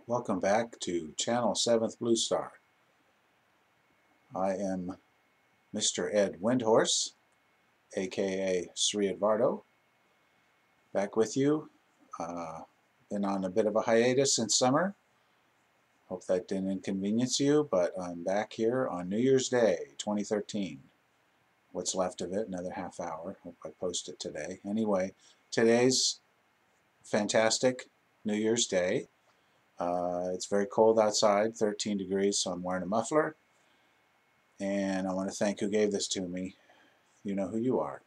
Welcome back to Channel 7th Blue Star. I am Mr. Ed Windhorse, aka Sri Edvardo, back with you. Been on a bit of a hiatus since summer. Hope that didn't inconvenience you, but I'm back here on New Year's Day 2013. What's left of it, another half hour. Hope I post it today. Anyway, today's fantastic New Year's Day. It's very cold outside, 13 degrees, so I'm wearing a muffler. And I want to thank who gave this to me. You know who you are.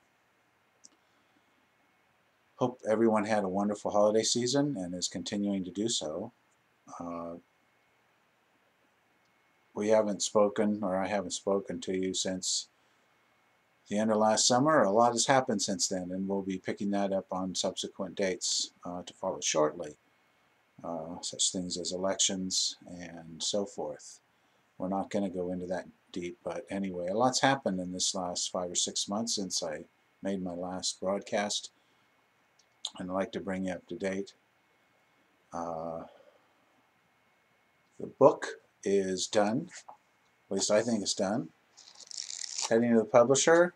Hope everyone had a wonderful holiday season and is continuing to do so. We haven't spoken, or I haven't spoken to you since the end of last summer. A lot has happened since then, and we'll be picking that up on subsequent dates to follow shortly. Such things as elections and so forth. We're not going to go into that deep, but anyway, a lot's happened in this last 5 or 6 months since I made my last broadcast, and I'd like to bring you up to date. The book is done, at least I think it's done. Heading to the publisher.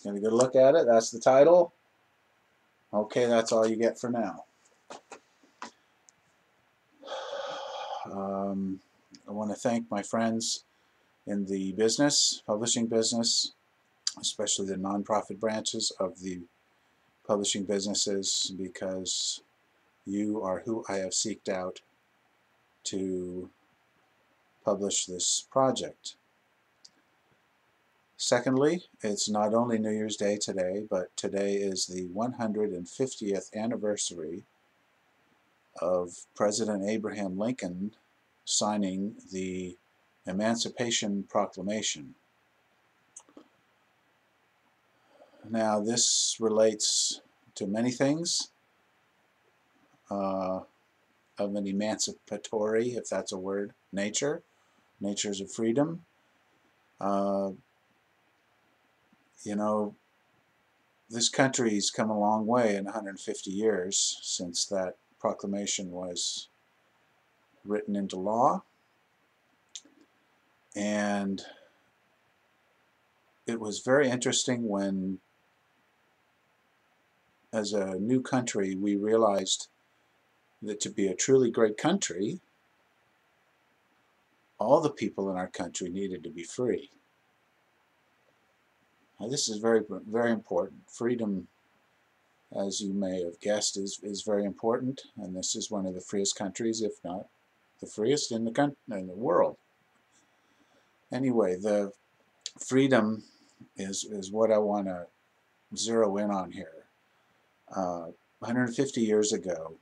Get a good look at it. That's the title. Okay, that's all you get for now. I want to thank my friends in the business, publishing business, especially the nonprofit branches of the publishing businesses, because you are who I have seeked out to publish this project. Secondly, it's not only New Year's Day today, but today is the 150th anniversary of President Abraham Lincoln signing the Emancipation Proclamation. Now, this relates to many things of an emancipatory, if that's a word, nature. Natures of freedom. You know, this country's come a long way in 150 years since that proclamation was written into law. And it was very interesting when, as a new country, we realized that to be a truly great country, all the people in our country needed to be free. Now, this is very, very important. Freedom, as you may have guessed, is very important, and this is one of the freest countries, if not the freest in the world. Anyway, the freedom is what I want to zero in on here. 150 years ago,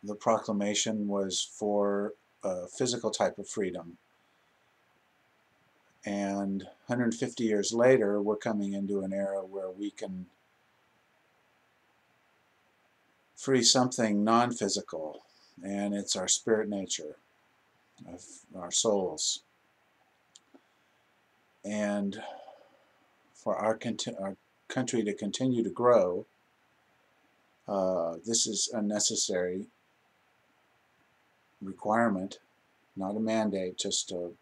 the proclamation was for a physical type of freedom. And 150 years later, we're coming into an era where we can free something non-physical, and it's our spirit nature, of our souls. And for our country to continue to grow, this is a necessary requirement, not a mandate, just a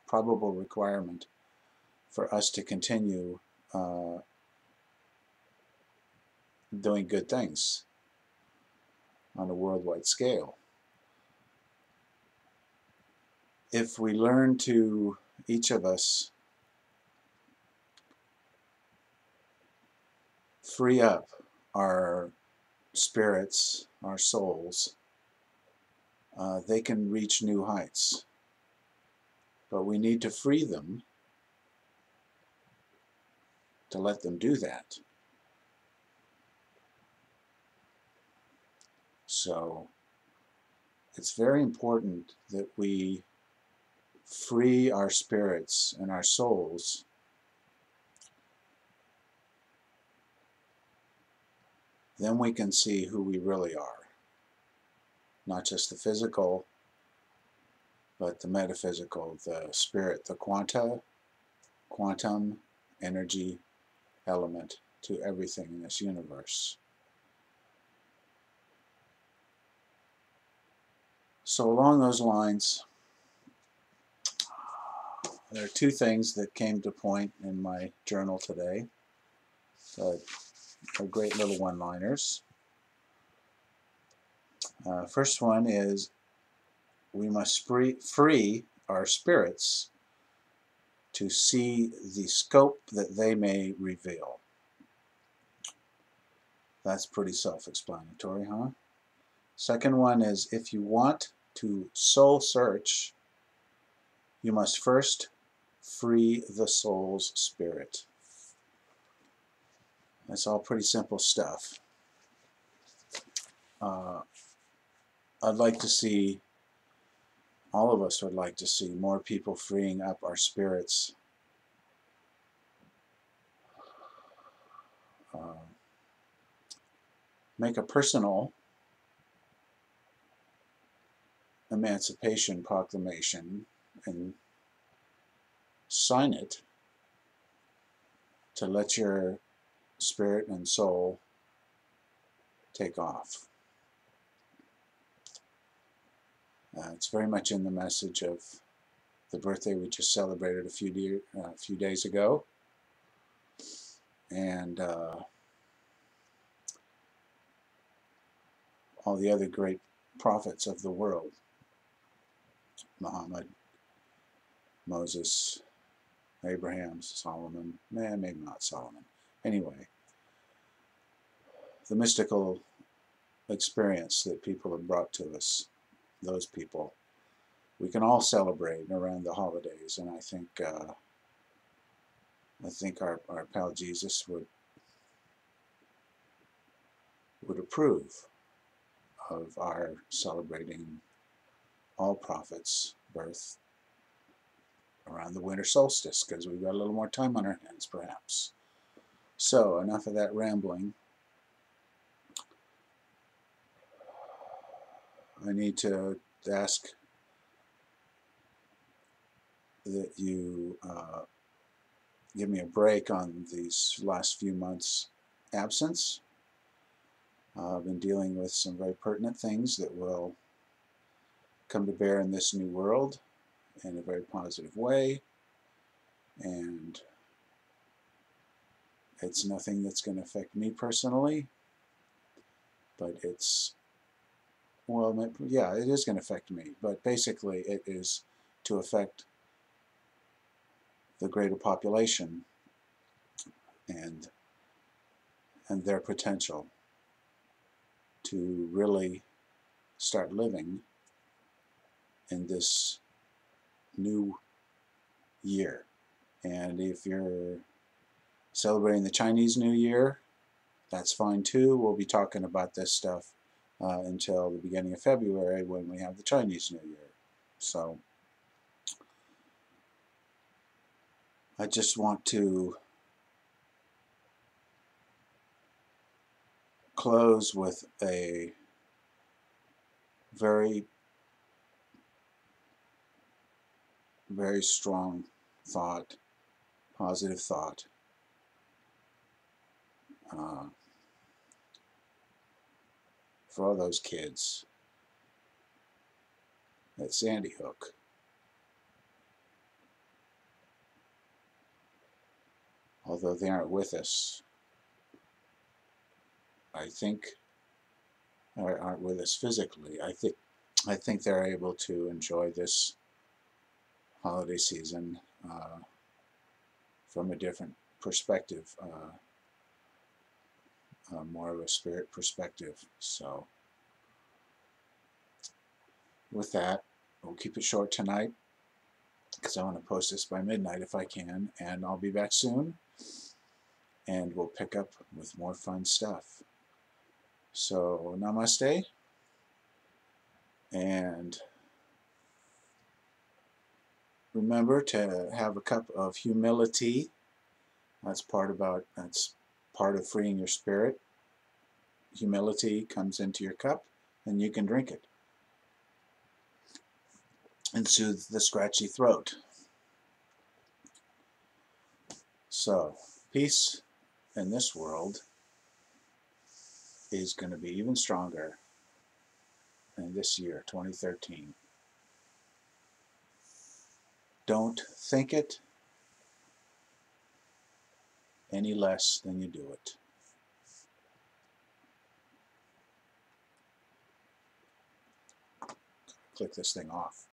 probable requirement for us to continue doing good things on a worldwide scale. If we learn to, each of us, free up our spirits, our souls, they can reach new heights. But we need to free them to let them do that. So it's very important that we free our spirits and our souls then we can see who we really are. Not just the physical, but the metaphysical, the spirit, the quantum energy element to everything in this universe. So along those lines, there are two things that came to point in my journal today that are great little one-liners. First one is, we must free our spirits to see the scope that they may reveal. That's pretty self-explanatory, huh? Second one is, if you want to soul search, you must first free the soul's spirit. That's all pretty simple stuff. I'd like to see, all of us would like to see more people freeing up our spirits. Make a personal emancipation proclamation and sign it to let your spirit and soul take off. It's very much in the message of the birthday we just celebrated a few days ago, and all the other great prophets of the world: Muhammad, Moses, Abraham, Solomon, maybe not Solomon. Anyway, the mystical experience that people have brought to us, those people, we can all celebrate around the holidays, and I think our pal Jesus would approve of our celebrating all prophets' birth around the winter solstice, because we've got a little more time on our hands, perhaps. So, enough of that rambling. I need to ask that you give me a break on these last few months' absence. I've been dealing with some very pertinent things that will come to bear in this new world in a very positive way, and it's nothing that's going to affect me personally, but it's, well, yeah, it is going to affect me, but basically it is to affect the greater population and their potential to really start living in this new year. And if you're celebrating the Chinese New Year, that's fine too. We'll be talking about this stuff until the beginning of February, when we have the Chinese New Year. So I just want to close with a very, very strong thought, positive thought. For all those kids at Sandy Hook. Although they aren't with us, I think, or aren't with us physically, I think they're able to enjoy this holiday season from a different perspective, more of a spirit perspective. So with that, we'll keep it short tonight, because I want to post this by midnight if I can, and I'll be back soon, and we'll pick up with more fun stuff. So namaste, and remember to have a cup of humility. That's part of freeing your spirit. Humility comes into your cup, and you can drink it and soothe the scratchy throat. So, peace in this world is going to be even stronger in this year, 2013. Don't think it any less than you do it. Click this thing off.